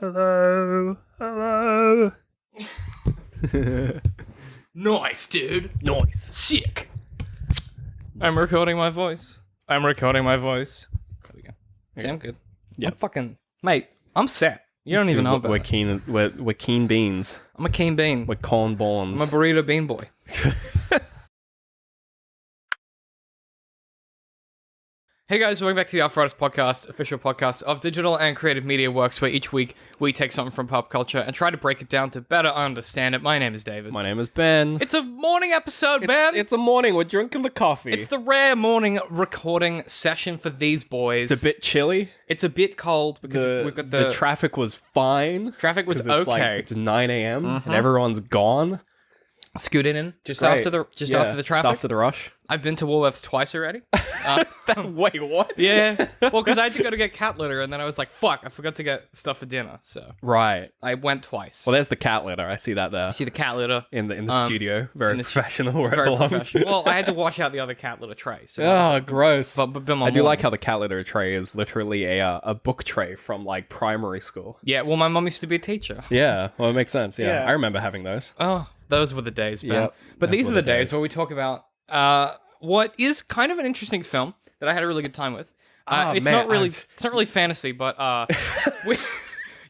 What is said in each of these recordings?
Hello. Hello. Nice, dude. Nice. Sick. I'm recording my voice. There we go. See, I'm good. Yeah. I'm fucking... Mate, I'm set. You don't even know about we're it. keen. We're keen beans. I'm a keen bean. We're corn I'm borns. a burrito bean boy. Hey guys, welcome back to the Arthritis Podcast, official podcast of digital and creative media works, where each week we take something from pop culture and try to break it down to better understand it. My name is David. My name is Ben. It's a morning episode, man. It's a morning. We're drinking the coffee. It's the rare morning recording session for these boys. It's a bit chilly. It's a bit cold because we've got the traffic was fine. traffic was 'Cause it's okay. it's 9 a.m. and everyone's gone. Scooted in just Great. after the Yeah, after the traffic. Just after the rush. I've been to Woolworths twice already. Wait, what? Yeah, well, because I had to go to get cat litter, and then I was like, "Fuck, I forgot to get stuff for dinner." So Right. I went twice. Well, there's the cat litter. I see that there See the cat litter. in the studio. Very in the professional where it Very belongs. professional. Well, I had to wash out the other cat litter tray. So that was- Oh, gross. but I do like how the cat litter tray is literally a book tray from like primary school. yeah. Well, my mum used to be a teacher. Yeah, well, it makes sense. Yeah, Yeah. I remember having those. Oh, those were the days, Ben. Yep, But those these were are the the days days. where we talk about what is kind of an interesting film that I had a really good time with. It's man, not really fantasy, but we,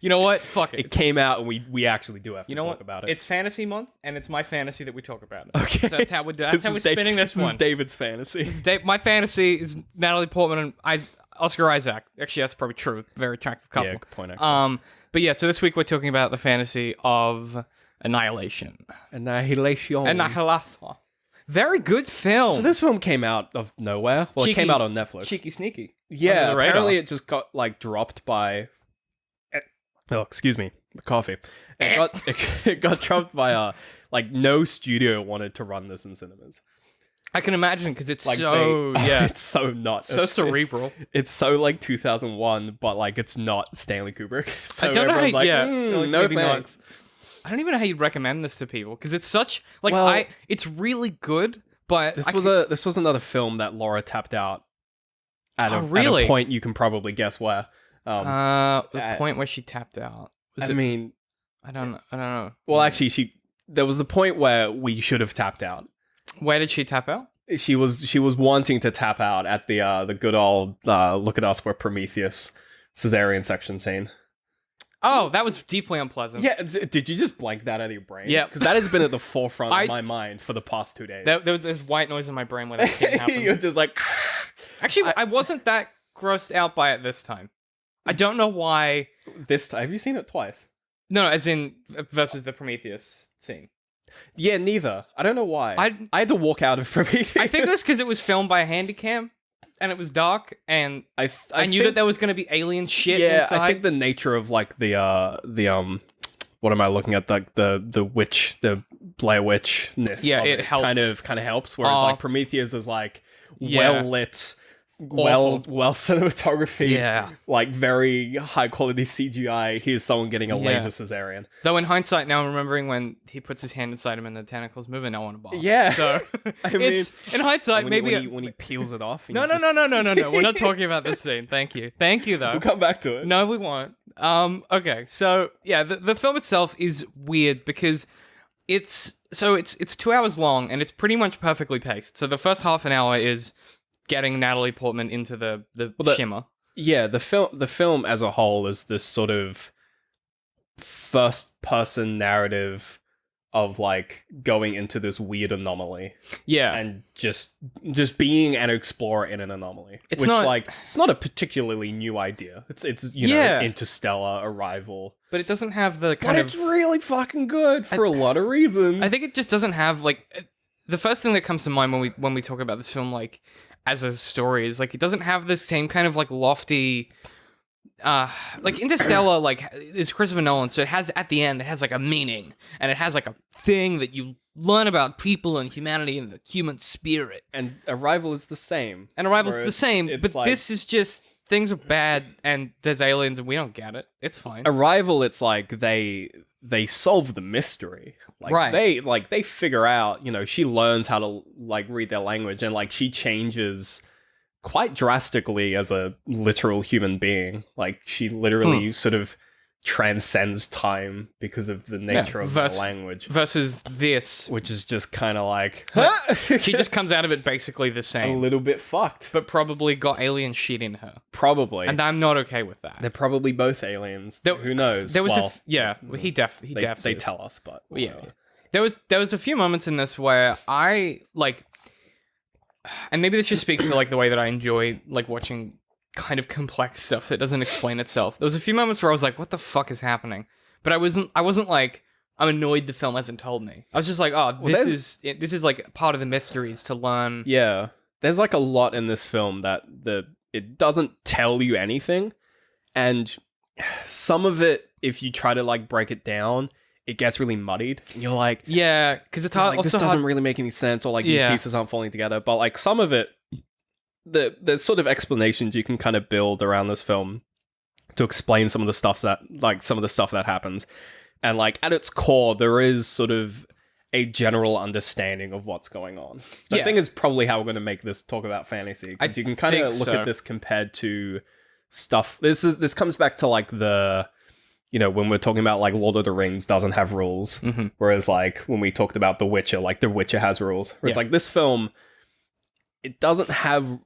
you know what? Fuck it. It came out, and we actually do have to You know talk what? about it. It's fantasy month, and it's my fantasy that we talk about it. Okay. So that's how we're spinning this This one. is David's fantasy. My fantasy is Natalie Portman and Oscar Isaac. Actually, that's probably true. Very attractive couple. Yeah, good point. Actually. But yeah, so this week we're talking about the fantasy of Annihilation. Annihilation. Annihilation. Very good film. So this film came out of nowhere. Well, it came out on Netflix. Cheeky sneaky. Yeah, Under the radar. apparently it just got like dropped by. Oh, excuse me, the coffee. It got dropped by like no studio wanted to run this in cinemas. I can imagine because it's Like so yeah, it's so not so cerebral. It's so like 2001, but like it's not Stanley Kubrick. So I don't know how. everyone's like, Like, no maybe not. thanks. I don't even know how you'd recommend this to people because it's such like Well- it's really good, but This was another film that Laura tapped out at, Oh, at really? a point you can probably guess where. the point where she tapped out. Was I it? mean, I don't know. well, actually, there was the point where we should have tapped out. Where did she tap out? She was wanting to tap out at the good old look at us, we're Prometheus cesarean section scene. Oh, that was deeply unpleasant. Yeah, did you just blank that out of your brain? Yeah. because that has been at the forefront I- of my mind for the past 2 days. There's white noise in my brain when that scene You're happened. just like, Actually, I wasn't that grossed out by it this time. I don't know why. this time. Have you seen it twice? No, as in versus the Prometheus scene. Yeah, neither. I don't know why. I had to walk out of Prometheus. I think it was because it was filmed by a handycam, and it was dark, and I knew that there was going to be alien shit inside. I think the nature of like the what am I looking at, like the witch, the Blair Witch-ness. Yeah, of it helps. kind of helps. Whereas like Prometheus is like Yeah. well lit, well cinematography, Yeah. like very high quality CGI. Here's someone getting a Yeah. laser cesarean. Though in hindsight, now I'm remembering when he puts his hand inside him and the tentacles move and no one above. Yeah. So I mean, it's in hindsight maybe. when he peels it off. and No. you just- We're not talking about this scene. Thank you though. We'll come back to it. No, we won't. Okay, so yeah, the film itself is weird because it's 2 hours long and it's pretty much perfectly paced. So the first half an hour is getting Natalie Portman into the shimmer. Yeah, the film as a whole is this sort of first person narrative of like going into this weird anomaly Yeah, and just being an explorer in an anomaly. It's not- it's not a particularly new idea. It's Yeah. Interstellar, Arrival. but it doesn't have the But kind it's of. really fucking good for a lot of reasons. I think it just doesn't have like the first thing that comes to mind when we talk about this film like as a story is like it doesn't have the same kind of like lofty. Like Interstellar, like is Christopher Nolan, so it has at the end it has like a meaning and it has like a thing that you learn about people and humanity and the human spirit. and Arrival is the same. And Arrival's Whereas the same, it's but like- this is just things are bad and there's aliens and we don't get it. It's fine. Arrival, it's like they solve the mystery. Like Right. they figure out, she learns how to like read their language, and like she changes quite drastically as a literal human being. Like she literally sort of transcends time because of the nature of the language. Versus this, which is just kind of like... she just comes out of it basically the a same. little bit fucked. But probably got alien shit in her. Probably. And I'm not okay with that. They're probably both aliens. Who knows? There was he they tell us, but... Yeah. There was a few moments in this where I, like... And maybe this just speaks to, like, the way that I enjoy, like, watching kind of complex stuff that doesn't explain itself. There was a few moments where I was like, what the fuck is happening? But I wasn't like, I'm annoyed the film hasn't told me. I was just like, oh, this is like part of the mysteries to learn. Yeah. There's like a lot in this film that it doesn't tell you anything. And some of it, if you try to like break it down, it gets really muddied. And you're like, yeah, because it's hard. Like, this doesn't really make any sense, or like these pieces aren't falling together. But like some of it, there's sort of explanations you can kind of build around this film to explain some of the stuff that happens. And like at its core, there is sort of a general understanding of what's going on. I think it's probably how we're going to make this talk about fantasy, because you can kind of look at this compared to stuff. This comes back to like the, you know, when we're talking about like Lord of the Rings doesn't have rules, whereas like when we talked about The Witcher, like The Witcher has rules. Where it's like this film, it doesn't have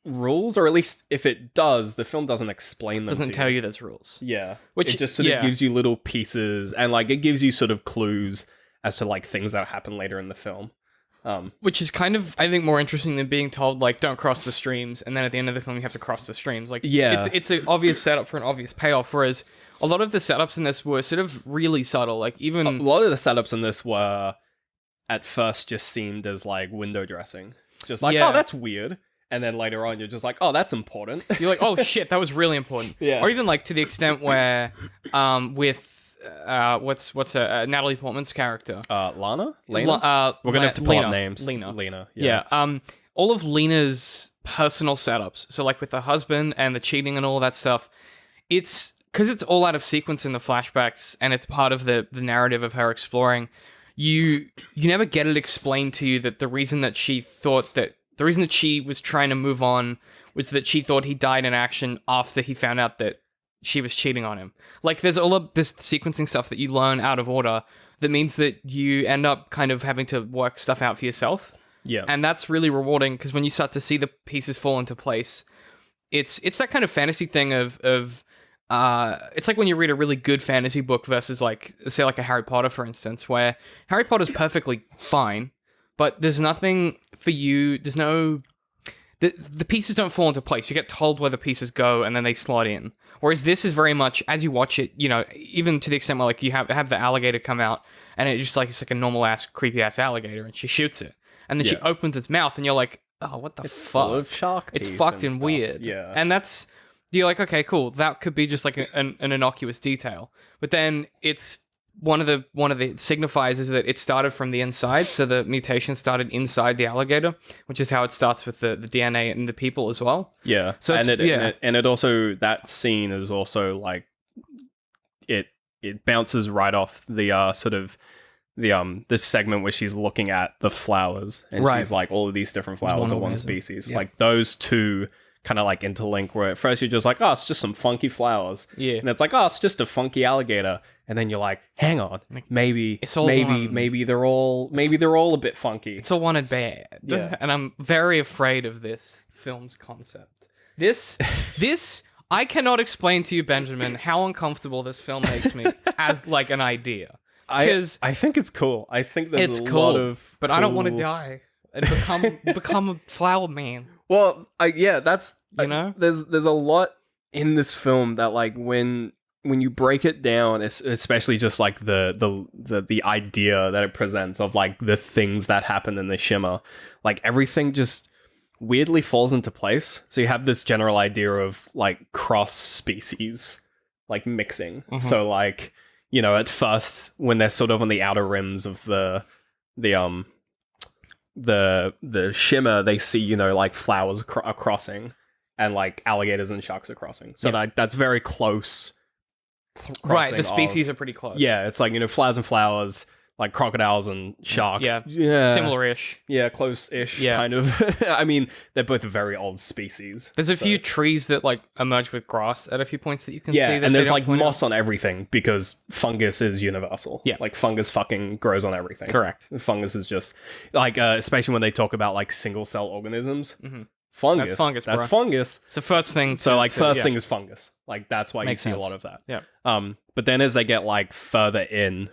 rules, or at least if it does, the film doesn't explain them. Doesn't tell you there's rules. Yeah, which it just sort of gives you little pieces, and like it gives you sort of clues as to like things that happen later in the film. Which is kind of, I think, more interesting than being told like don't cross the streams, and then at the end of the film you have to cross the streams. Like it's an obvious setup for an obvious payoff. Whereas a lot of the setups in this were sort of really subtle. Like even a lot of the setups in this were at first just seemed as like window dressing, just like oh that's weird. And then later on, you're just like, oh, that's important. You're like, oh, shit, that was really important. Yeah. Or even, like, to the extent where, with, what's Natalie Portman's character? Lana? Lena? We're going to have to pull up names. Lena. Yeah. All of Lena's personal setups, so, like, with the husband and the cheating and all that stuff, it's, because it's all out of sequence in the flashbacks, and it's part of the narrative of her exploring, you never get it explained to you that the reason that she was trying to move on was that she thought he died in action after he found out that she was cheating on him. Like, there's all of this sequencing stuff that you learn out of order that means that you end up kind of having to work stuff out for yourself. Yeah. And that's really rewarding, because when you start to see the pieces fall into place, it's that kind of fantasy thing of it's like when you read a really good fantasy book versus, like, say, like a Harry Potter, for instance, where Harry Potter's perfectly fine, but there's nothing for you, there's no... The pieces don't fall into place. You get told where the pieces go, and then they slot in. Whereas this is very much, as you watch it, you know, even to the extent where, like, you have the alligator come out, and it's like a normal-ass, creepy-ass alligator, and she shoots it. And then she opens its mouth, and you're like, oh, what the fuck? It's full of shark teeth. It's fucked and stuff. weird. Yeah. And that's... You're like, okay, cool. That could be just, like, an innocuous detail. But then it's... One of the signifiers is that it started from the inside, so the mutation started inside the alligator, which is how it starts with the DNA and the people as well. Yeah. So and it also, that scene is also like it bounces right off the sort of the this segment where she's looking at the flowers, and she's like, all of these different flowers are one species. Yeah. Like those two kind of like interlink, where at first you're just like, oh, it's just some funky flowers. Yeah. And it's like, oh, it's just a funky alligator. And then you're like, hang on, maybe they're all a bit funky. It's all wanted bad. Yeah. And I'm very afraid of this film's concept. This I cannot explain to you, Benjamin, how uncomfortable this film makes me as like an idea. I think it's cool. I think there's a lot of but I don't want to die and become a flower man. Well, that's, you know, there's a lot in this film that, like, when you break it down, especially just like the idea that it presents of like the things that happen in the shimmer, like everything just weirdly falls into place. So you have this general idea of like cross species, like mixing. Mm-hmm. So like, you know, at first when they're sort of on the outer rims of the shimmer, they see, you know, like flowers are crossing, and like alligators and sharks are crossing. So that's very close. Right, the species are pretty close. Yeah, it's like, you know, flowers and flowers, like crocodiles and sharks. Yeah. Similar-ish. Yeah, close-ish, kind of. I mean, they're both very old species. There's a few trees that like emerge with grass at a few points that you can see. Yeah, and there's like moss on everything because fungus is universal. Yeah. Like fungus fucking grows on everything. Correct. Fungus is just like, especially when they talk about like single-cell organisms. Fungus. That's fungus, bro. That's fungus. It's the first thing. So like first thing is fungus. Like that's why Makes you see sense. a lot of that. Yeah. But then as they get like further in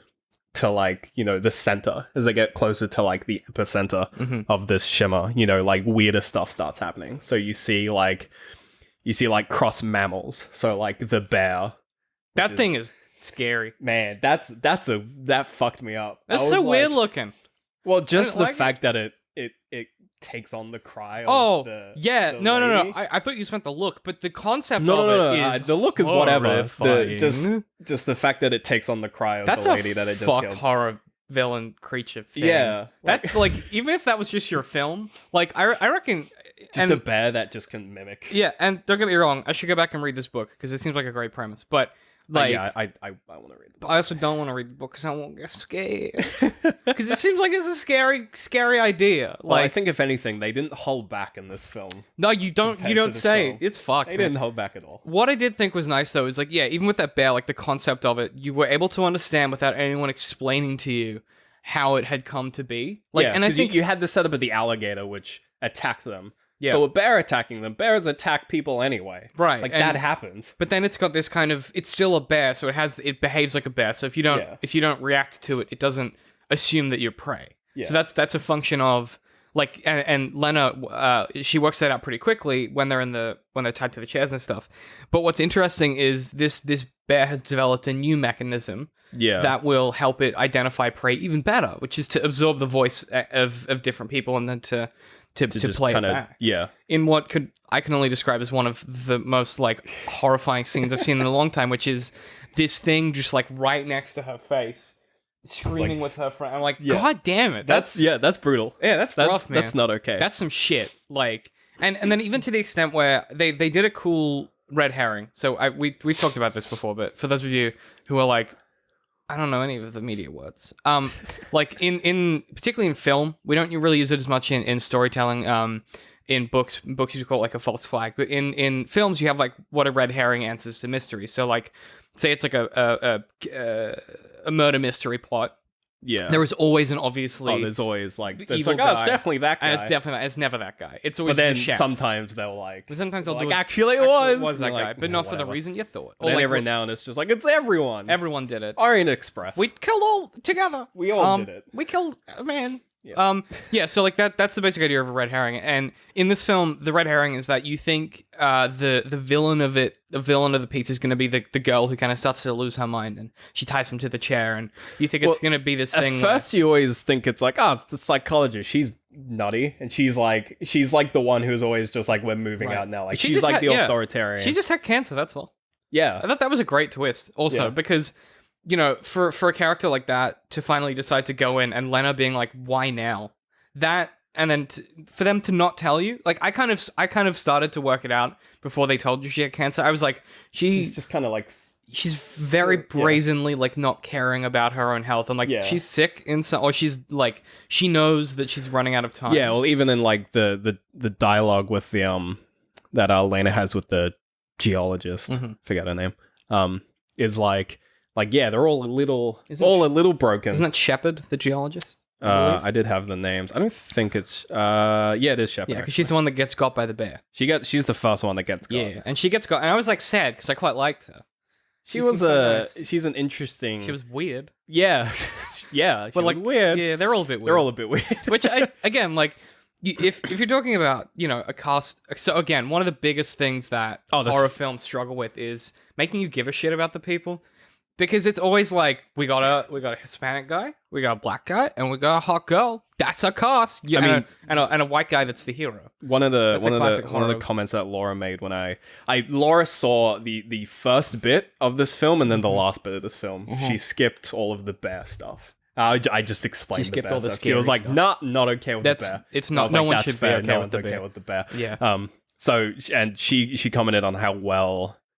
to like, you know, the center, as they get closer to like the epicenter of this shimmer, you know, like weirder stuff starts happening. So you see like cross mammals. So like the bear. That thing is scary. Man, that fucked me up. That's so weird looking. Well, just the fact that it takes on the cry of the no. lady. I thought you just meant the look, but the concept no, is the look is whatever. horrifying. Just the fact that it takes on the cry of That's the lady that it just killed. That's a horror villain creature thing. Yeah. That like even if that was just your film, like I reckon just a bear that just can mimic. Yeah, and don't get me wrong, I should go back and read this book because it seems like a great premise, but like, I want to read the book. I also don't want to read the book because I won't get scared. Because it seems like it's a scary idea. Well, like, I think if anything, they didn't hold back in this film. No, you don't. You don't say. Film. It's fucked. They didn't hold back at all. What I did think was nice though is like, yeah, even with that bear, like the concept of it, you were able to understand without anyone explaining to you how it had come to be. Like, and I think you had the setup of the alligator, which attacked them. Yeah. So a bear attacking them, bears attack people anyway. Right. Like that happens. But then it's got this kind of, it's still a bear, so it behaves like a bear. So if you don't react to it, it doesn't assume that you're prey. Yeah. So that's a function of like, and Lena, she works that out pretty quickly when they're tied to the chairs and stuff. But what's interesting is this bear has developed a new mechanism that will help it identify prey even better, which is to absorb the voice of different people and then to play it back. Yeah. In what I can only describe as one of the most like horrifying scenes I've seen in a long time, which is this thing just like right next to her face, screaming with her friend. I'm like, God damn it. That's brutal. Yeah, that's rough, man. That's not okay. That's some shit. Like, and then even to the extent where they did a cool red herring. So we've talked about this before, but for those of you who are like, I don't know any of the media words. Like in particularly in film, we don't really use it as much in storytelling. In books you call it like a false flag, but in films you have like what a red herring answers to mysteries. So like, say it's like a murder mystery plot. Yeah, there is always an obviously. Oh, there's always like it's like, oh, it's definitely that guy. And it's never that guy. It's always but then the chef. sometimes they'll like. But sometimes they'll like, do actually it was that guy, like, but not for the reason you thought. Or then like, every now and it's just like it's everyone. Everyone did it. Orient Express. We killed all together. We all did it. We killed a man. Yeah. So like that's the basic idea of a red herring. And in this film, the red herring is that you think the villain of the piece is going to be the girl who kind of starts to lose her mind and she ties him to the chair, and you think it's going to be this thing. At first, you always think it's like, it's the psychologist. She's nutty, and she's like the one who's always just like, we're moving out now. Like she's like the authoritarian. She just had cancer. That's all. Yeah, I thought that was a great twist. Also, because. You know, for a character like that to finally decide to go in, and Lena being like, "Why now?" That, and then for them to not tell you, like I kind of started to work it out before they told you she had cancer. I was like, she's just kind of like she's very brazenly like not caring about her own health. I'm like, she's sick or she's like she knows that she's running out of time. Yeah, well, even in like the dialogue with the that Lena has with the geologist, forget her name, is like. Like, yeah, they're all a little broken. Isn't that Shepard, the geologist? I did have the names. I don't think it's... it is Shepard. Yeah, because she's the one that gets got by the bear. She's the first one that gets got. Yeah, and she gets got... And I was, like, sad, because I quite liked her. She's an interesting... She was weird. Yeah. Yeah, she was weird. Yeah, they're all a bit weird. They're all a bit weird. Which, again, like... If you're talking about, you know, a cast... So, again, one of the biggest things that horror films struggle with is making you give a shit about the people. Because it's always like, we got a Hispanic guy, we got a black guy, and we got a hot girl. That's a cast. Yeah, I mean, and a white guy that's the hero. One of the comments that Laura made when Laura saw the first bit of this film and then the last bit of this film. She skipped all of the bear stuff. I just explained the bear stuff. She was like, not okay with the bear. It's not. No one should be okay with the bear. Yeah. So and she commented on how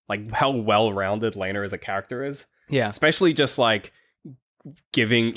well-rounded Lena as a character is. Yeah, especially just like giving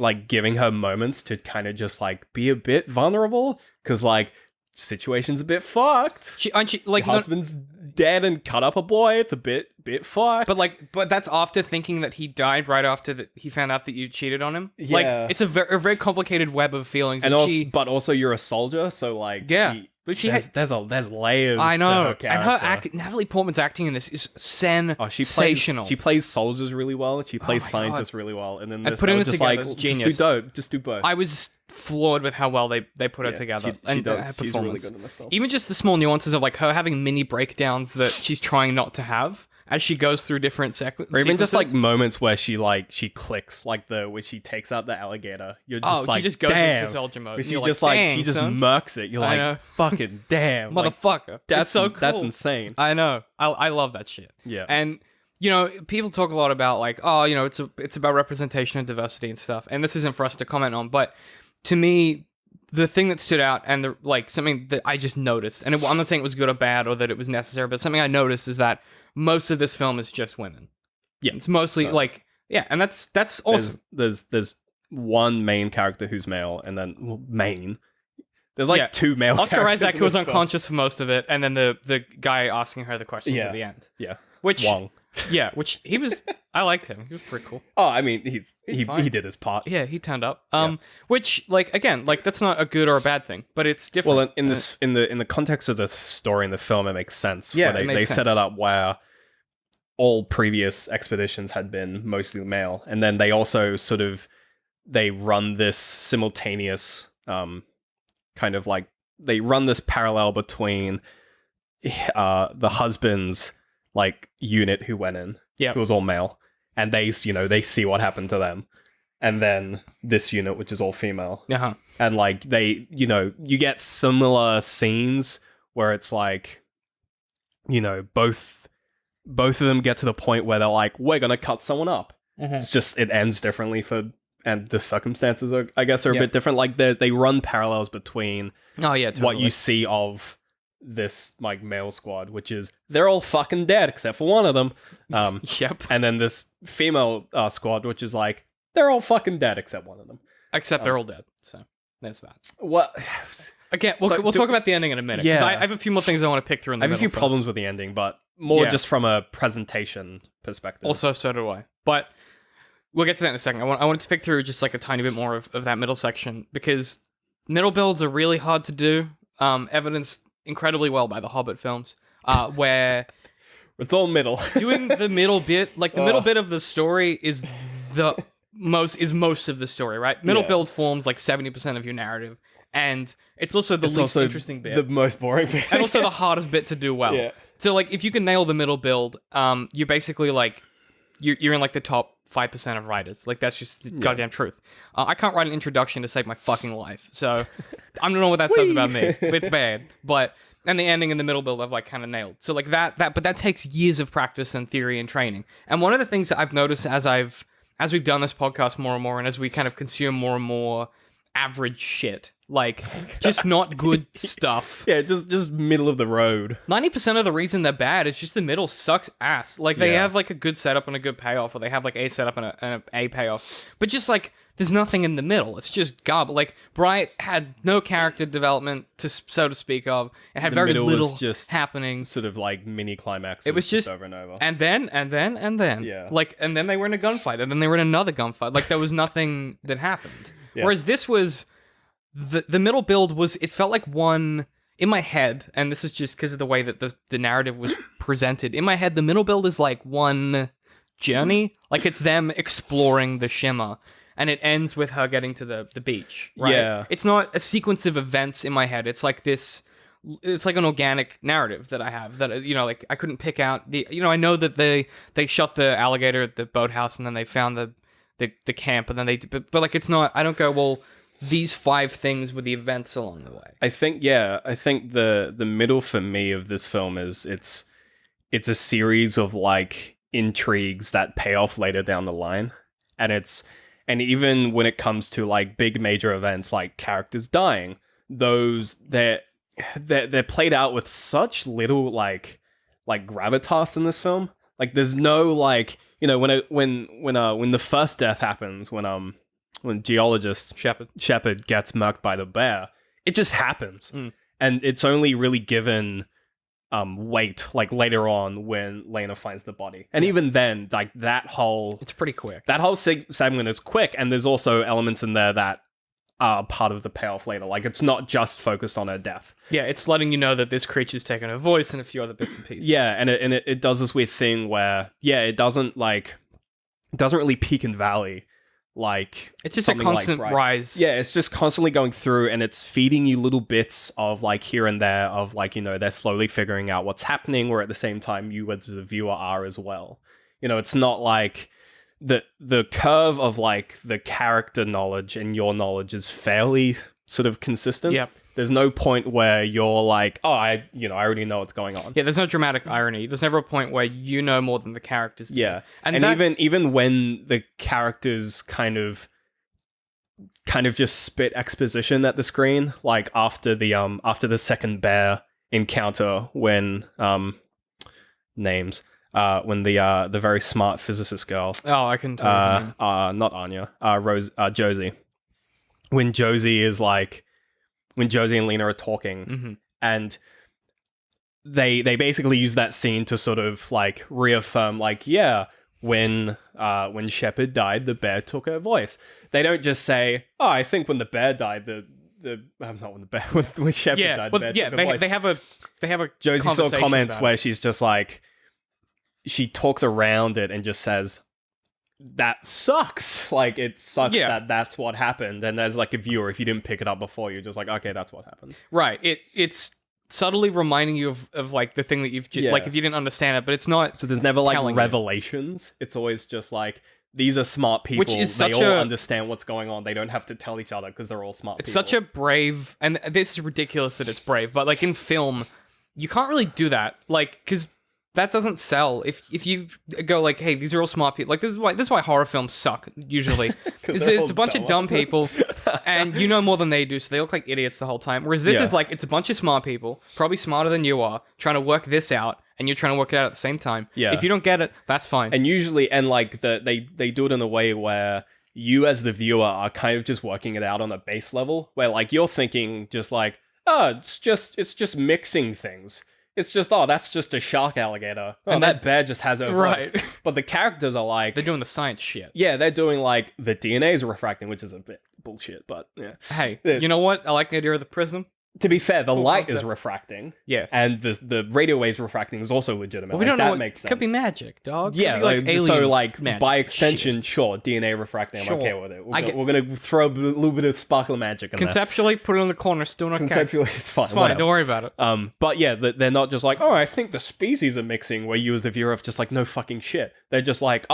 her moments to kind of just like be a bit vulnerable, because like situation's a bit fucked. She like Your husband's dead and cut up a boy. It's a bit fucked. But that's after thinking that he died right after that he found out that you cheated on him. Yeah. Like it's a very complicated web of feelings. And also, but also you're a soldier, so like there's layers. I know. To her character. And her Natalie Portman's acting in this is sensational. She plays soldiers really well. She plays scientists really well. And then putting it just together like is genius. Just do both. I was floored with how well they put her together. She does. Her She's really good in this film. Even just the small nuances of like her having mini breakdowns that she's trying not to have as she goes through different sequences. Or even just like moments where she clicks, like where she takes out the alligator. You're just like, she just goes damn. into soldier mode. She just murks it. You're like, fucking damn, motherfucker. That's so cool. That's insane. I know. I love that shit. Yeah. And people talk a lot about like, it's about representation and diversity and stuff. And this isn't for us to comment on, but to me, the thing that stood out and something that I just noticed, and I'm not saying it was good or bad or that it was necessary, but something I noticed is that most of this film is just women. Yeah, it's mostly and that's awesome. There's one main character who's male, and then main. There's like two male Oscar characters. Isaac, who was unconscious for most of it, and then the guy asking her the questions at the end. Yeah, which Wong. Yeah, which he was. I liked him. He was pretty cool. Oh, I mean, he did his part. Yeah, he turned up. Which again, that's not a good or a bad thing, but it's different. Well, in the context of the story in the film, it makes sense. Yeah, where they set it up where all previous expeditions had been mostly male, and then they also they run this simultaneous kind of like they run this parallel between the husband's like unit who went in, who was all male, and they see what happened to them, and then this unit which is all female, and like they you get similar scenes where it's like both of them get to the point where they're like, we're gonna cut someone up. It's just it ends differently and the circumstances are a bit different. Like they run parallels between what you see of this like male squad, which is they're all fucking dead except for one of them. And then this female squad, which is like they're all fucking dead except one of them. Except they're all dead. So there's that. What? Again, we'll talk about the ending in a minute. Yeah, I have a few more things I want to pick through in the middle. I have a few problems with the ending, but more just from a presentation perspective. Also, so do I. But we'll get to that in a second. I wanted to pick through just like a tiny bit more of that middle section, because middle builds are really hard to do. Evidenced incredibly well by the Hobbit films, where it's all middle. Doing the middle bit, like the middle bit of the story is most of the story, right? Middle build forms like 70% of your narrative, and it's also the least interesting bit, the most boring bit, and also the hardest bit to do well. Yeah. So like if you can nail the middle build, you're basically like you're in like the top 5% of writers. Like that's just the goddamn truth. I can't write an introduction to save my fucking life, so I don't know what that says about me. It's bad, and the ending and the middle build I've like kind of nailed. So like but that takes years of practice and theory and training. And one of the things that I've noticed as we've done this podcast more and more, and as we kind of consume more and more average shit, like just not good stuff. Yeah, just middle of the road. 90% of the reason they're bad is just the middle sucks ass. Like they have like a good setup and a good payoff, or they have like a setup and a payoff, but just like there's nothing in the middle. It's just garbage. Like Bright had no character development so to speak of, and had very little just happening. Sort of like mini climaxes. It was just over and over. And then. Yeah. Like, and then they were in a gunfight, and then they were in another gunfight. Like there was nothing that happened. Yeah. Whereas this was the middle build was, it felt like one in my head, and this is just because of the way that the narrative was presented. In my head, the middle build is like one journey. Like it's them exploring the Shimmer, and it ends with her getting to the beach. Right? Yeah. It's not a sequence of events in my head. It's like this. It's like an organic narrative that I have that, like I couldn't pick out the, I know that they shot the alligator at the boathouse, and then they found the camp, and then but like it's not, I don't go, well, these 5 things were the events along the way. I think the middle for me of this film is it's a series of like intrigues that pay off later down the line, and even when it comes to like big major events like characters dying, they're played out with such little like gravitas in this film. Like there's no like, you know, when the first death happens, when geologist Shepard gets murked by the bear, it just happens. And it's only really given weight like later on when Lena finds the body. And even then, like it's pretty quick. That whole segment is quick, and there's also elements in there that are part of the payoff later. Like it's not just focused on her death. Yeah, it's letting you know that this creature's taken her voice and a few other bits and pieces. Yeah, and it does this weird thing where it doesn't really peak and valley. Like it's just a constant rise. Yeah, it's just constantly going through, and it's feeding you little bits of like here and there of like, you know, they're slowly figuring out what's happening, where at the same time you as the viewer are as well. You know, it's not like the curve of like the character knowledge and your knowledge is fairly sort of consistent. Yep. There's no point where you're like, oh, I already know what's going on. Yeah, there's no dramatic irony. There's never a point where you know more than the characters do. Yeah. And even when the characters kind of just spit exposition at the screen, like after the second bear encounter when when the very smart physicist girl. Oh, I can tell. Not Anya. Josie. When Josie and Lena are talking, and they basically use that scene to sort of like reaffirm, like, yeah, when Shepard died, the bear took her voice. They don't just say, oh, I think when the bear died, when Shepard died, the bear took her voice. They have a Josie sort of comments where she's just like, she talks around it and just says, that sucks. Like, it sucks that that's what happened. And as like a viewer, if you didn't pick it up before, you're just like, okay, that's what happened. Right. It's subtly reminding you of like the thing that you've like if you didn't understand it, but it's not. So there's never like revelations. It's always just like, these are smart people. Which is they all understand what's going on. They don't have to tell each other because they're all smart people. It's such a brave, and this is ridiculous that it's brave, but like in film, you can't really do that. Like, because that doesn't sell. If you go like, hey, these are all smart people. Like this is why horror films suck usually. It's a bunch of dumb people, and you know more than they do, so they look like idiots the whole time. Whereas this is like, it's a bunch of smart people, probably smarter than you are, trying to work this out, and you're trying to work it out at the same time. Yeah. If you don't get it, that's fine. And usually, like they do it in a way where you as the viewer are kind of just working it out on a base level, where like you're thinking just like, oh, it's just mixing things. It's just, oh, that's just a shark alligator. Oh, and that bear just has her voice. Right. But the characters are like... They're doing the science shit. Yeah, they're doing like, the DNA is refracting, which is a bit bullshit, but yeah. Hey, you know what? I like the idea of the prism. To be fair, the light is refracting. Yes. And the radio waves refracting is also legitimate. But we don't know. That makes sense. Could be magic, dog. Yeah, like aliens. So like magic. by extension, sure, DNA refracting. I'm okay with it. We're gonna throw a little bit of sparkle magic in conceptually, put it in the corner. Still not conceptually, it's fine. It's fine. Whatever. Don't worry about it. But yeah, they're not just like, oh, I think the species are mixing. Where you as the viewer of just like, no fucking shit. They're just like,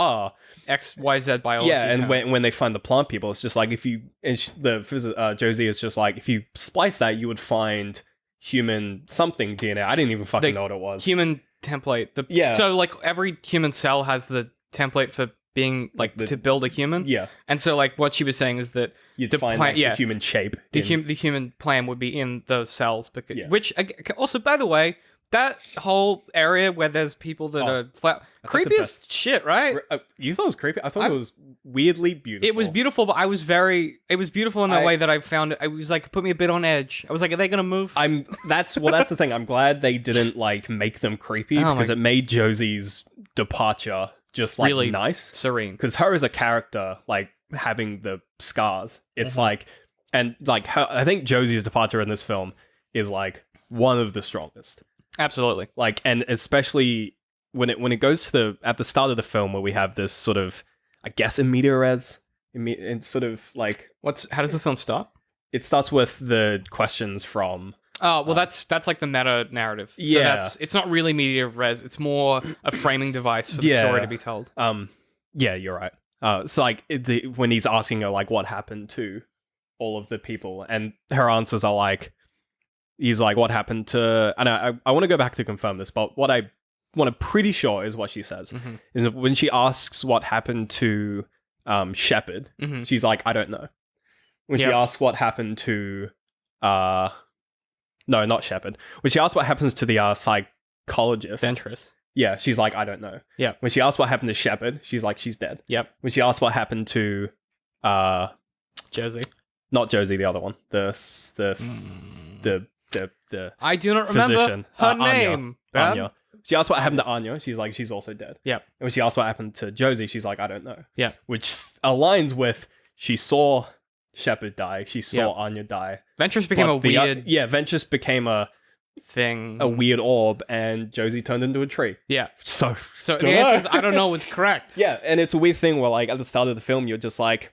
X, Y, Z biology. Yeah, and when they find the plant people, it's just like if you Josie is just like, if you splice that, you would find human something DNA. I didn't even fucking know what it was. Human template. So like every human cell has the template for being like to build a human. Yeah. And so like what she was saying is that you'd find like, the human shape. The human plan would be in those cells. Which also, by the way, that whole area where there's people that are flat, creepy as shit, right? You thought it was creepy? I thought it was weirdly beautiful. It was beautiful, but it was beautiful in that way that I found it. I was like, put me a bit on edge. I was like, are they gonna move? That's the thing. I'm glad they didn't like make them creepy because it made Josie's departure just like really nice, serene. Because her as a character, like having the scars, it's like, and like her, I think Josie's departure in this film is like one of the strongest. Absolutely. Like, and especially when it goes to at the start of the film where we have this sort of, I guess, in media res, it's sort of like... How does the film start? It starts with the questions from... Oh, well, that's like the meta narrative. Yeah. So it's not really media res. It's more a framing device for the story to be told. Yeah, you're right. So like when he's asking her like what happened to all of the people, and her answers are like, he's like, what happened to... And I want to go back to confirm this, but what I'm pretty sure is what she says. Is that when she asks what happened to Shepard, she's like, I don't know. When she asks what happened to... No, not Shepard. When she asks what happens to the psychologist... Ventress. Yeah, she's like, I don't know. Yeah. When she asks what happened to Shepard, she's like, she's dead. Yep. When she asks what happened to, Josie. not Josie, the other one, the I do not remember physician, her Anya. name. Anya. She asked what happened to Anya. She's like, she's also dead. Yep. And when she asked what happened to Josie, she's like, I don't know. Yeah. Which aligns with she saw Shepard die. She saw Anya die. Ventress became a weird Ventress became a thing, a weird orb, and Josie turned into a tree. Yeah. So the answer is I don't know was correct. Yeah, and it's a weird thing where like at the start of the film, you're just like,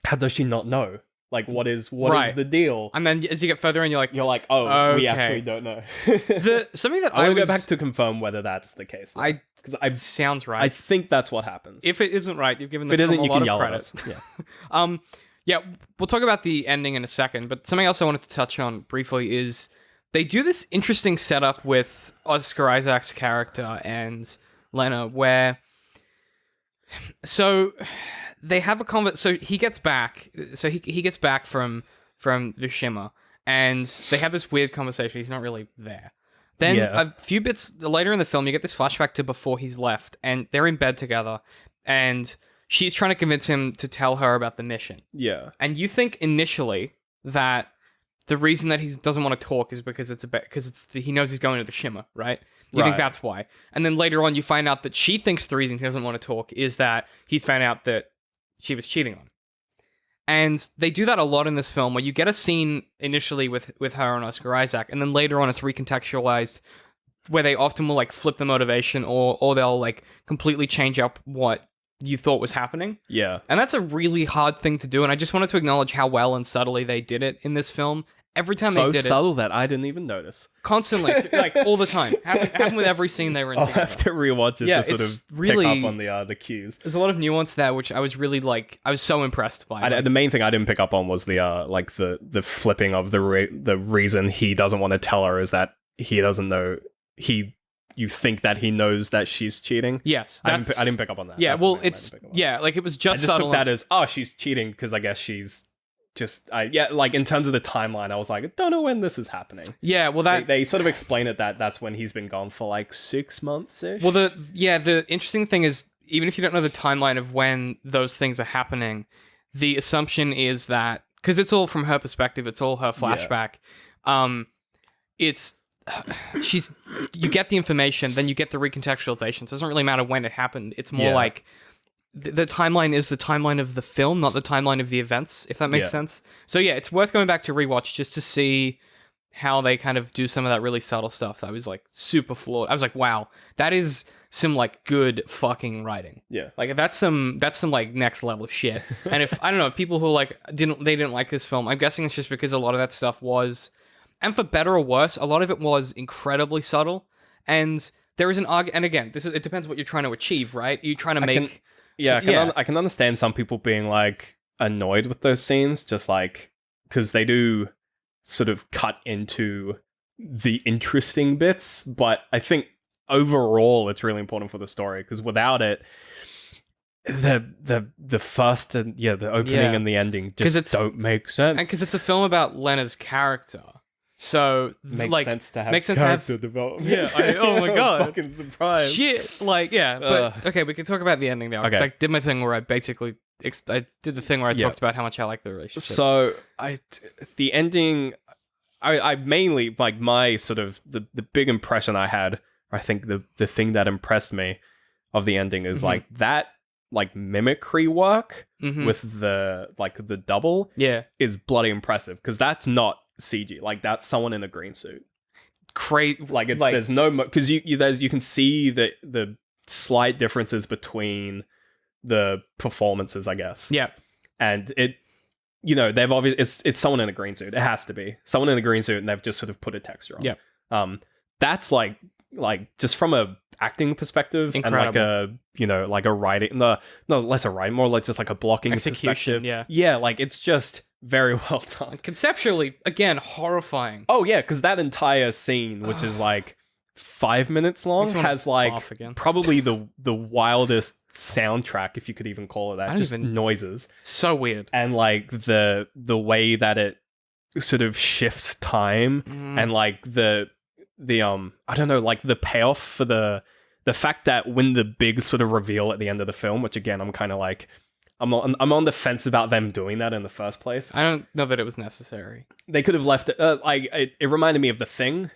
how does she not know? Like, what is the deal? And then as you get further in, you're like, oh, we actually don't know. Something that I will go back to confirm whether that's the case. Because sounds right. I think that's what happens. If it isn't right, you've given the film film a lot of credit. Yeah. Yeah, we'll talk about the ending in a second, but something else I wanted to touch on briefly is they do this interesting setup with Oscar Isaac's character and Lena, where they have a so he gets back from the Shimmer, and they have this weird conversation. He's not really there. Then a few bits later in the film, you get this flashback to before he's left, and they're in bed together, and she's trying to convince him to tell her about the mission. Yeah. And you think initially that the reason that he doesn't want to talk is because he knows he's going to the Shimmer, right? You think that's why. And then later on, you find out that she thinks the reason he doesn't want to talk is that he's found out that she was cheating on him. And they do that a lot in this film, where you get a scene initially with her and Oscar Isaac, and then later on it's recontextualized, where they often will like flip the motivation, or they'll like completely change up what you thought was happening. Yeah. And that's a really hard thing to do, and I just wanted to acknowledge how well and subtly they did it in this film. Every time they did it... So subtle that I didn't even notice. Constantly. Like, all the time. Happened with every scene they were in together. I'll have to rewatch it to sort of pick up on the cues. There's a lot of nuance there, which I was really, like... I was so impressed by. The main thing I didn't pick up on was the flipping of the reason he doesn't want to tell her is that he doesn't know... You think that he knows that she's cheating? Yes. I didn't pick up on that. Yeah, well, it's... Yeah, like, it was just I just took that as, she's cheating because I guess she's... like in terms of the timeline, I was like, I don't know when this is happening. Yeah, well, that they sort of explain it that's when he's been gone for like 6 months ish. Well, the interesting thing is, even if you don't know the timeline of when those things are happening, the assumption is that because it's all from her perspective, it's all her flashback. Yeah. You get the information, then you get the recontextualization. So it doesn't really matter when it happened. It's more like. The timeline is the timeline of the film, not the timeline of the events, if that makes sense. So yeah, it's worth going back to rewatch just to see how they kind of do some of that really subtle stuff that was like super flawed. I was like, wow, that is some like good fucking writing. Yeah. Like that's some like next level shit. And if I don't know, if people who like didn't like this film, I'm guessing it's just because a lot of that stuff was, and for better or worse, a lot of it was incredibly subtle. And there is an argument, and again, it depends what you're trying to achieve, right? You're trying to make... I can understand some people being like annoyed with those scenes, just like because they do sort of cut into the interesting bits. But I think overall, it's really important for the story because without it, the first and the opening and the ending just don't make sense. And because it's a film about Lena's character. So makes sense to have character development. Yeah. Oh my god. I'm fucking surprised. Shit. Like but okay, we can talk about the ending now. Because I did my thing where I basically I did the thing where I talked about how much I like the relationship. So the ending. I mainly like my sort of the big impression I had. I think the thing that impressed me of the ending is like that like mimicry work with the double is bloody impressive because that's not CG. Like that's someone in a green suit. Like it's there's no because you can see the slight differences between the performances, I guess. Yeah, and they've obviously it's someone in a green suit. It has to be someone in a green suit, and they've just sort of put a texture on. Yeah, that's like just from a acting perspective. Incredible. And like a writing no less a writing, more like just like a blocking execution. Perspective. Yeah, like it's just very well done. Conceptually, again, horrifying. Oh yeah, because that entire scene, which is like 5 minutes long, has like probably the wildest soundtrack, if you could even call it that. Just noises. So weird. And like the way that it sort of shifts time and like the I don't know, like the payoff for the the fact that when the big sort of reveal at the end of the film, which again, I'm kind of like, I'm on the fence about them doing that in the first place. I don't know that it was necessary. They could have left it. It reminded me of The Thing.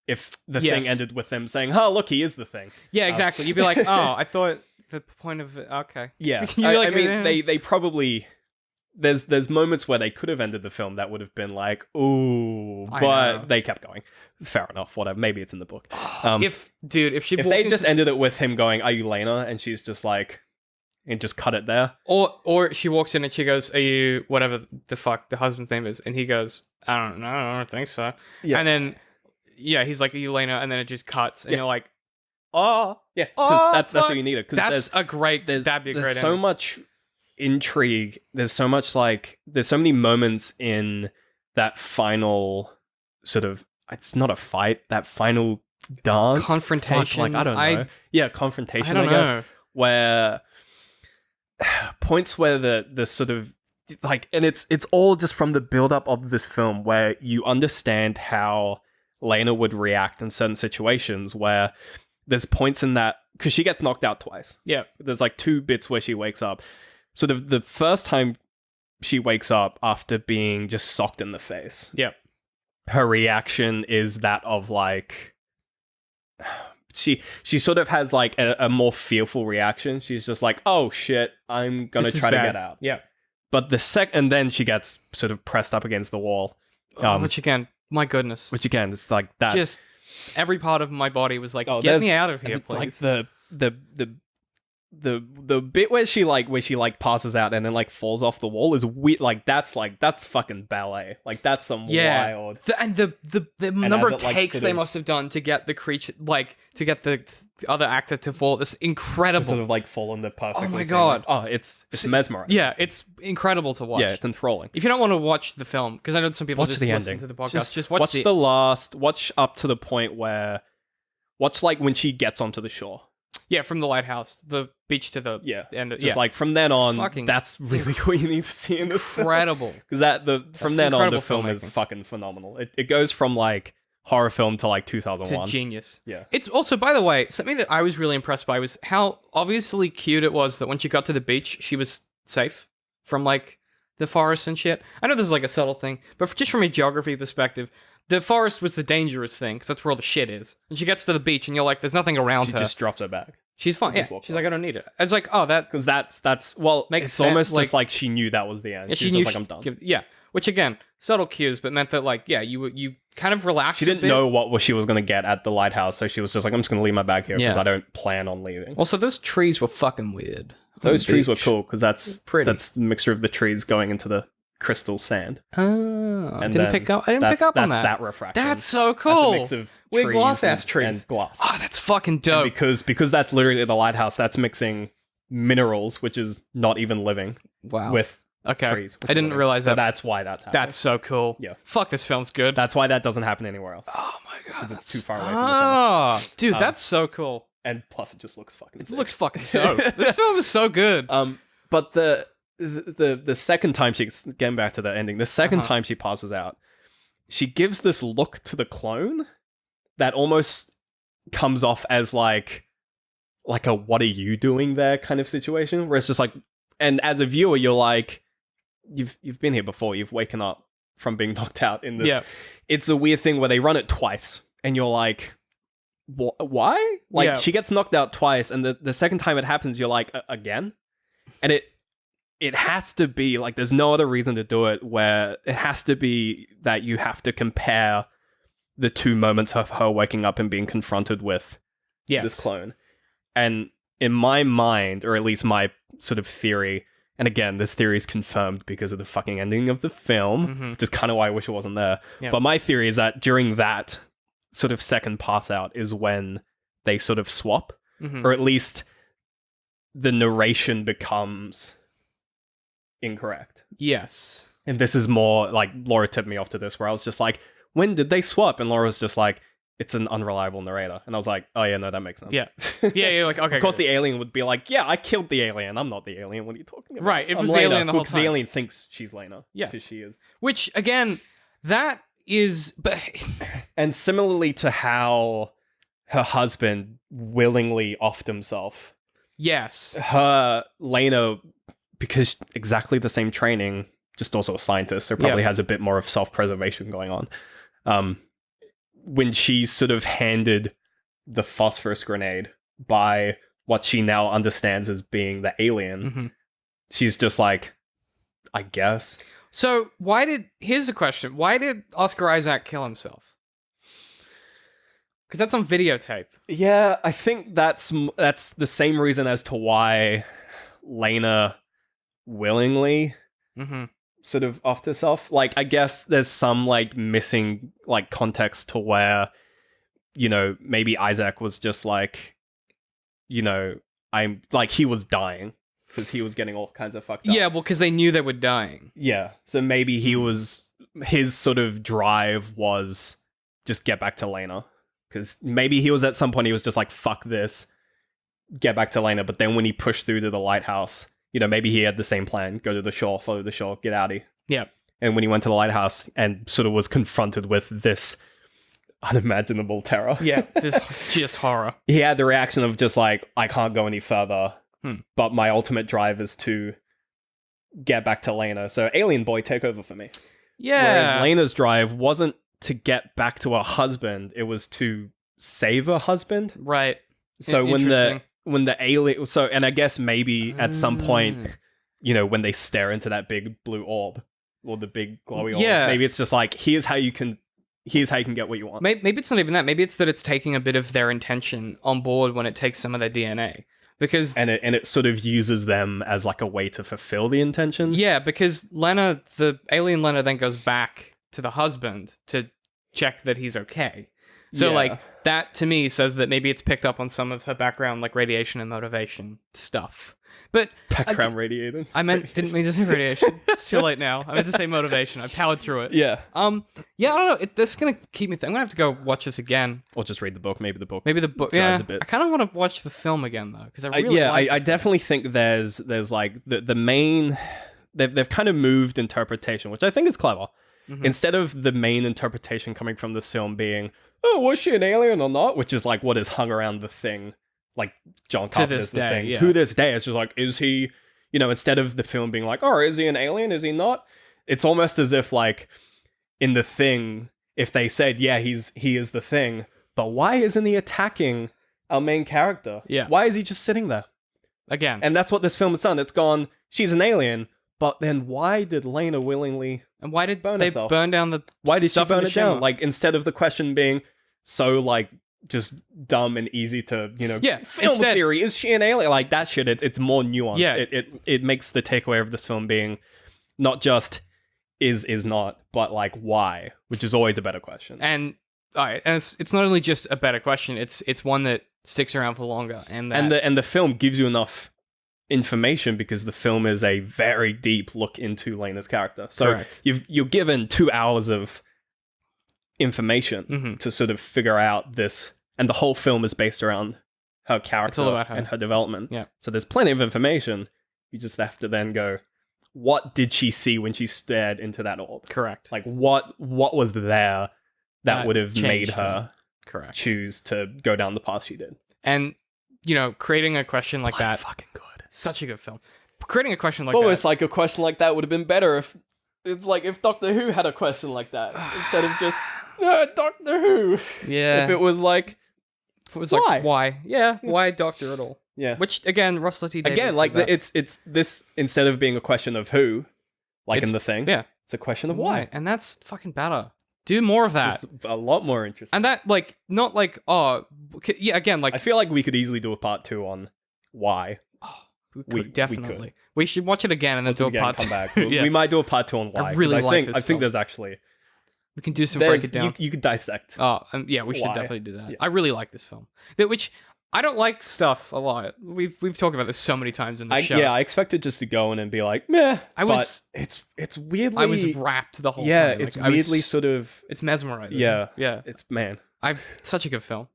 If the thing ended with them saying, "Oh, look, he is the Thing." Yeah, exactly. You'd be like, "Oh, I thought the point of it." Okay. Yeah, I mean, they probably there's moments where they could have ended the film that would have been like, "Ooh," but they kept going. Fair enough. Whatever. Maybe it's in the book. If they just ended it with him going, "Are you Lena?" and she's just like, and just cut it there, or she walks in and she goes, "Are you whatever the fuck the husband's name is?" and he goes, "I don't know. I don't think so." Yeah. And then he's like, "Are you Lena?" and then it just cuts, and you're like, "Oh, yeah," because that's what you needed. That's a great. That'd be a great. There's so much intrigue. There's so much there's so many moments in that final sort of. It's not a fight. That final dance confrontation. I don't know. Confrontation. I guess where points where the sort of and it's all just from the build up of this film where you understand how Lena would react in certain situations where there's points in that because she gets knocked out twice. Yeah. There's 2 bits where she wakes up. Sort of the first time she wakes up after being just socked in the face. Yeah. Her reaction is that of she sort of has a more fearful reaction. She's just like, "Oh shit, I'm gonna try to get out." Yeah. But and then she gets sort of pressed up against the wall. Which again, my goodness. Which again, it's like that. Just every part of my body was like, "Get me out of here, please." The bit where she passes out and then falls off the wall is weird. That's fucking ballet. That's some wild. The number of takes they must have done to get the creature to get the other actor to fall. It's incredible. Sort of fall in the perfect. Oh my god! It's mesmerizing. Yeah, it's incredible to watch. Yeah, it's enthralling. If you don't want to watch the film, because I know some people watch just the listen ending. to the podcast, just watch the last. Watch up to the point where, when she gets onto the shore. Yeah, from the lighthouse, the beach to the end. From then on, that's really what you need to see in this. Incredible. Because from then on, the film is fucking phenomenal. It goes from horror film to 2001. To genius. Yeah. It's also, by the way, something that I was really impressed by was how obviously cute it was that when she got to the beach, she was safe from the forest and shit. I know this is a subtle thing, but just from a geography perspective, the forest was the dangerous thing because that's where all the shit is. And she gets to the beach and you're like, there's nothing around her. She just drops her bag. She's fine. Yeah. She's like, I don't need it. It's like, oh, that... Because that's makes it's sense. Almost just she knew that was the end. Yeah, she was just I'm done. Yeah. Which again, subtle cues, but meant that you kind of relaxed She didn't know what she was going to get at the lighthouse, so she was just like, I'm just going to leave my bag here because I don't plan on leaving. Also, those trees were fucking weird. Those trees were cool because that's pretty. That's the mixture of the trees going into the crystal sand. Oh, I didn't pick up on that. That's that refraction. That's so cool. That's a mix of weird trees glass-ass trees and glass. Oh, that's fucking dope. And because that's literally the lighthouse, that's mixing minerals, which is not even living, with trees. I didn't realize that. So that's why that's happening. That's so cool. Yeah. Fuck, this film's good. That's why that doesn't happen anywhere else. Oh my god. Because it's too far away from the center. Dude, that's so cool. And plus, it just looks fucking sick. It looks fucking dope. This film is so good. But the second time getting back to the ending, the second time she passes out, she gives this look to the clone that almost comes off as like a "what are you doing there" kind of situation, where it's just and as a viewer, you're like, you've been here before, you've woken up from being knocked out in this. Yeah. It's a weird thing where they run it twice, and you're like, why? She gets knocked out twice, and the second time it happens, you're like, again? And it has to be there's no other reason to do it, where it has to be that you have to compare the two moments of her waking up and being confronted with this clone. And in my mind, or at least my sort of theory, and again, this theory is confirmed because of the fucking ending of the film, which is kind of why I wish it wasn't there. Yeah. But my theory is that during that sort of second pass out is when they sort of swap, or at least the narration becomes incorrect. Yes. And this is more Laura tipped me off to this, where I was just like, when did they swap? And Laura was just like, it's an unreliable narrator. And I was like, oh yeah, no, that makes sense. Yeah. Yeah, you're like, okay. Of course, the alien would be like, yeah, I killed the alien. I'm not the alien. What are you talking about? Right. It was the alien the whole time. The alien thinks she's Lena. Yes. Because she is. Which, again, that is... And similarly to how her husband willingly offed himself. Yes. Lena, because exactly the same training, just also a scientist, so probably has a bit more of self-preservation going on. When she's sort of handed the phosphorus grenade by what she now understands as being the alien, she's just like, I guess. So here's a question. Why did Oscar Isaac kill himself? Because that's on videotape. Yeah, I think that's the same reason as to why Lena willingly sort of offed herself. Like, I guess there's some like missing like context to where, you know, maybe Isaac was just like, you know, I'm like, he was dying because he was getting all kinds of fucked up. Yeah, well, because they knew they were dying. Yeah, so maybe his sort of drive was just get back to Lena. Because maybe he was at some point, he was just like, fuck this, get back to Lena. But then when he pushed through to the lighthouse, you know, maybe he had the same plan, go to the shore, follow the shore, get outie. Yeah. And when he went to the lighthouse and sort of was confronted with this unimaginable terror. Yeah, this just horror. He had the reaction of just like, I can't go any further, but my ultimate drive is to get back to Lena. So Alien Boy, take over for me. Yeah. Whereas Lena's drive wasn't to get back to her husband, it was to save her husband. Right. So when the alien, so, and I guess maybe at some point, you know, when they stare into that big blue orb or the big glowy orb, maybe it's just like, here's how you can get what you want. Maybe it's not even that. Maybe it's that it's taking a bit of their intention on board when it takes some of their DNA. Because and it sort of uses them as like a way to fulfill the intention. Yeah, because Lena, the alien Lena, then goes back to the husband to check that he's okay. So like that to me says that maybe it's picked up on some of her background, like radiation and motivation stuff. But background radiating. I didn't mean to say radiation. It's too late now. I meant to say motivation. I powered through it. Yeah. Yeah, I don't know. This is gonna keep me. I'm gonna have to go watch this again, or just read the book. Maybe the book. Yeah. A bit. I kind of want to watch the film again though, because I really I definitely think there's like the main. They've kind of moved interpretation, which I think is clever. Instead of the main interpretation coming from this film being, oh, was she an alien or not? Which is like what is hung around the thing, like John Carpenter's The Thing. Yeah. To this day, it's just like, is he, you know, instead of the film being like, oh, is he an alien? Is he not? It's almost as if like in The Thing, if they said, yeah, he is the Thing, but why isn't he attacking our main character? Yeah. Why is he just sitting there? Again. And that's what this film has done. It's gone, she's an alien, but then why did Lena willingly and why did burn they herself? Burn down the why did stuff she burn in the it down? shimmer? Like, instead of the question being so like just dumb and easy to, you know, film theory, is she an alien? Like that shit, it's more nuanced. Yeah. It makes the takeaway of this film being not just is not, but like why, which is always a better question. And all right, and it's not only just a better question, it's one that sticks around for longer, and the film gives you enough information because the film is a very deep look into Lena's character. So Correct. you're given 2 hours of information to sort of figure out this, and the whole film is based around her character. It's all about her. And her development. Yeah. So there's plenty of information. You just have to then go, what did she see when she stared into that orb? Correct. Like what was there that would have made her correct choose to go down the path she did? And you know, creating a question like that, fucking good. Such a good film. Creating a question like it's almost that, like a question like that would have been better if it's like if Doctor Who had a question like that instead of just Doctor Who. Yeah. If it was like, why? Yeah, why Doctor at all? Yeah. Which again, Russell T Davies. Again, like it's this, instead of being a question of who, like in The Thing. Yeah. It's a question of why. And that's fucking better. Do more of that. Just a lot more interesting. And that, like, not like, again, like... I feel like we could easily do a part 2 on why. Oh, we could, definitely. We should watch it again and then do a part 2. Come back. We might do a part 2 on why. I really like this I think there's actually... We can do some break it down. You could dissect. Oh, yeah, we should definitely do that. Yeah. I really like this film. Which... I don't like stuff a lot. We've talked about this so many times in the show. Yeah, I expected just to go in and be like, meh. But it's weirdly... I was wrapped the whole time. Yeah, it's weirdly sort of... It's mesmerizing. Yeah. Yeah. It's, man. Such a good film.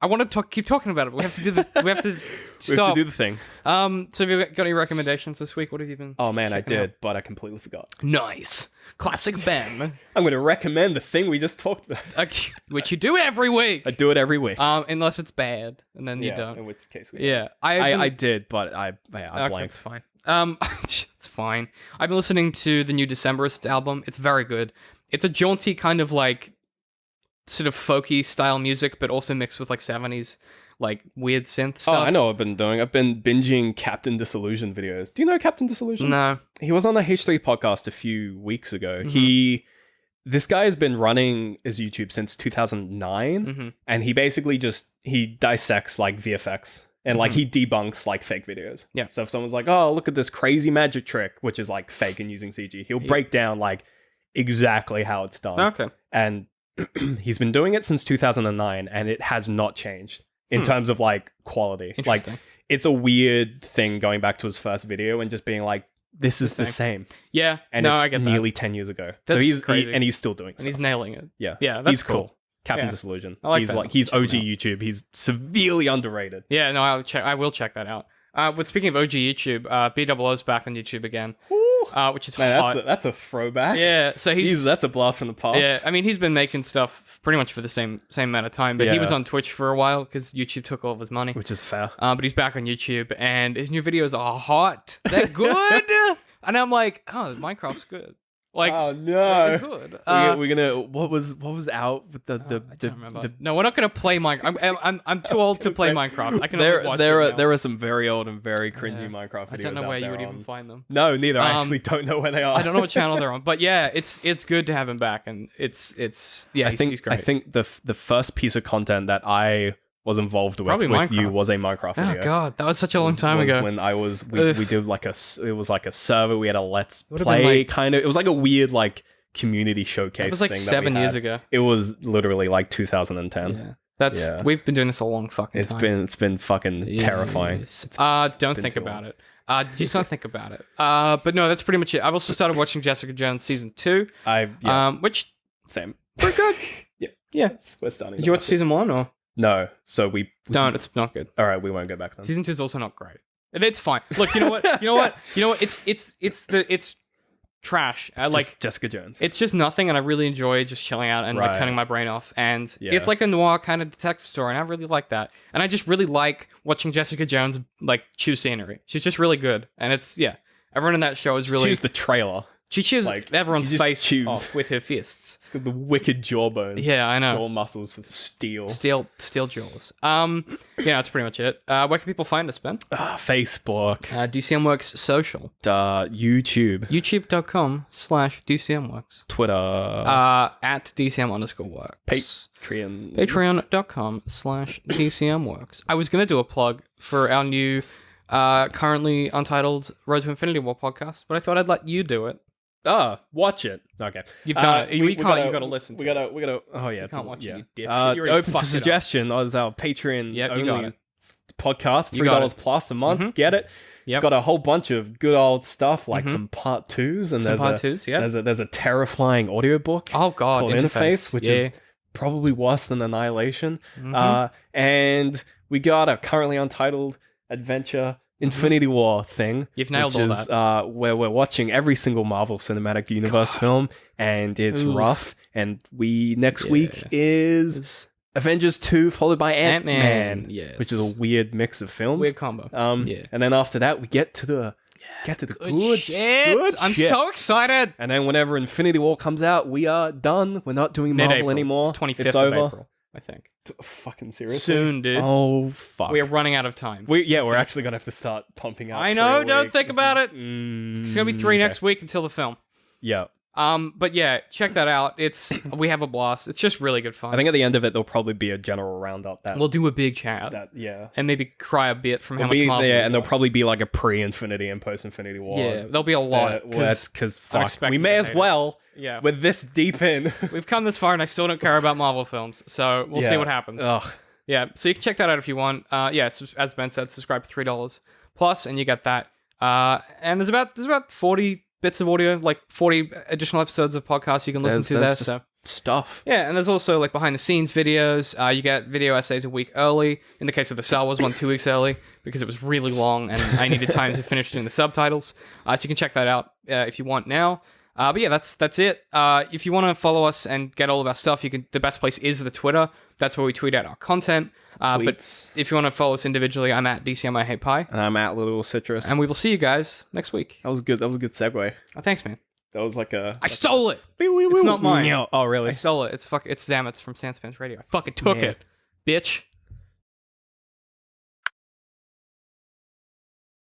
I want to keep talking about it. But we have to do the. We have to stop. We have to do the thing. So have you got any recommendations this week? What have you been? Oh man, I checking did, out? but I completely forgot. Nice, classic Ben. I'm going to recommend the thing we just talked about. Which you do every week. I do it every week. Unless it's bad, and then you don't. In which case, I did, but I blanked. It's fine. It's fine. I've been listening to the new Decemberist album. It's very good. It's a jaunty kind of like sort of folky style music, but also mixed with like 70s like weird synth stuff. Oh, I know what I've been doing. I've been binging Captain Disillusion videos. Do you know Captain Disillusion? No. He was on the H3 podcast a few weeks ago. This guy has been running his YouTube since 2009, and he basically he dissects like VFX. And like he debunks like fake videos. Yeah. So if someone's like, oh, look at this crazy magic trick, which is like fake and using CG, he'll break down like exactly how it's done. Okay. And he's been doing it since 2009 and it has not changed in terms of like quality. Like it's a weird thing going back to his first video and just being like, this is the same. Yeah. And it's I get nearly 10 years ago. That's so he's crazy. And he's still doing And he's nailing it. Yeah. Yeah, that's he's cool. Captain Yeah. Disillusion. I like he's that. he's Check him OG out. YouTube. He's severely underrated. Yeah, no, I will check that out. But speaking of OG YouTube, BOO's back on YouTube again, which is Man, hot. that's a throwback. Yeah, so he's Jeez, that's a blast from the past. yeah. I mean, he's been making stuff pretty much for the same amount of time, but he Yeah. was on Twitch for a while because YouTube took all of his money. Which is fair. But he's back on YouTube, and his new videos are hot. They're good, and I'm like, oh, Minecraft's good. Like, oh no, it's good. we're gonna. What was out with the I don't remember. No, we're not gonna play Minecraft. I'm too old to play Minecraft. I can only watch there are some very old and very cringy Yeah. Minecraft videos. I don't know out where you there would on- even find them. No, neither. I actually don't know where they are. I don't know what channel they're on, but yeah, it's good to have him back, and it's yeah, he's great. I think the first piece of content that I was involved with Probably with you Minecraft. was a Minecraft video. Oh god, that was such a long time was ago. when I was we did like it was like a server. We had a let's Would've been play like- kind of. It was like a weird like community showcase. It was like thing that 7 we years had. ago. It was literally like 2010. Yeah. We've been doing this a long fucking time. It's been fucking terrifying. Yes. It's Don't been think too about long. it. Just don't think about it. But no, that's pretty much it. I've also started watching Jessica Jones season 2. Which Same. we're good. Yeah. We're starting. Did you watch season 1 or No. So we don't? It's not good. All right, we won't go back then. Season 2 is also not great. It's fine. Look, you know what? It's trash. It's Like just Jessica Jones. it's just nothing, and I really enjoy just chilling out and like Right. turning my brain off. And Yeah. it's like a noir kind of detective story, and I really like that. And I just really like watching Jessica Jones like chew scenery. She's just really good, and it's everyone in that show is really Choose the trailer. she chews like, everyone's she just face chews. off with her fists. It's got the wicked jawbones. Yeah, I know. Jaw muscles of steel. Steel jaws. That's pretty much it. Where can people find us, Ben? Facebook. DCMworks social. YouTube. YouTube.com/DCMworks. Twitter. At DCM_works. Patreon. Patreon.com/DCMworks. I was going to do a plug for our new, currently untitled Road to Infinity War podcast, but I thought I'd let you do it. Watch it. Okay. You've done it. You gotta listen to we gotta. Oh yeah. You can't watch it, you dipshit. Yeah. You already Open fucked to it up. suggestion is our Patreon Yep, you got only it. podcast. You got $3 it. plus a month. Get it. Yep. It's got a whole bunch of good old stuff like some part 2s and Some part 2s, yeah. there's a terrifying audiobook Oh god, called Interface, which is probably worse than Annihilation. And we got a currently untitled adventure Infinity War thing. You've nailed which all is, that. where we're watching every single Marvel Cinematic Universe film, and it's Oof. rough. And next week is Avengers 2 followed by Ant-Man, yes. which is a weird mix of films. Weird combo. And then after that we get to the good shit. I'm shit. so excited. And then whenever Infinity War comes out, we are done. We're not doing Marvel Mid-April. anymore. It's 25th It's of over. April, I think. Fucking seriously? Soon, dude. Oh fuck. We are running out of time. We're actually gonna have to start pumping out. I know, 3 a don't week. think about it. It's It's gonna be 3 next week until the film. Yeah. But yeah, check that out. We have a blast. It's just really good fun. I think at the end of it there'll probably be a general roundup that we'll do a big chat yeah. and maybe cry a bit from how It'll much be, Marvel. yeah, we and there'll got. probably be like a pre-Infinity and post-Infinity War. Yeah, there'll be a lot. Because fuck, expecting we may to as hate it. well. Yeah. We're this deep in. We've come this far, and I still don't care about Marvel films. So we'll see Yeah. what happens. Ugh. Yeah, so you can check that out if you want. As Ben said, subscribe for $3 plus, and you get that. And there's about 40 bits of audio, like 40 additional episodes of podcasts you can listen to there. So stuff. Yeah, and there's also like behind the scenes videos. You get video essays a week early. In the case of the Star Wars one, 2 weeks early because it was really long and I needed time to finish doing the subtitles. So you can check that out if you want now. But yeah, that's it. If you want to follow us and get all of our stuff, the best place is the Twitter. That's where we tweet out our content. But if you want to follow us individually, I'm at DCM I Hate Pie. And I'm at Little Citrus. And we will see you guys next week. That was good. That was a good segue. Oh, thanks, man. That was like a... I stole it! It's not mine. Oh, really? I stole it. It's Zamet's from Sanspan's Radio. I fucking took it, bitch.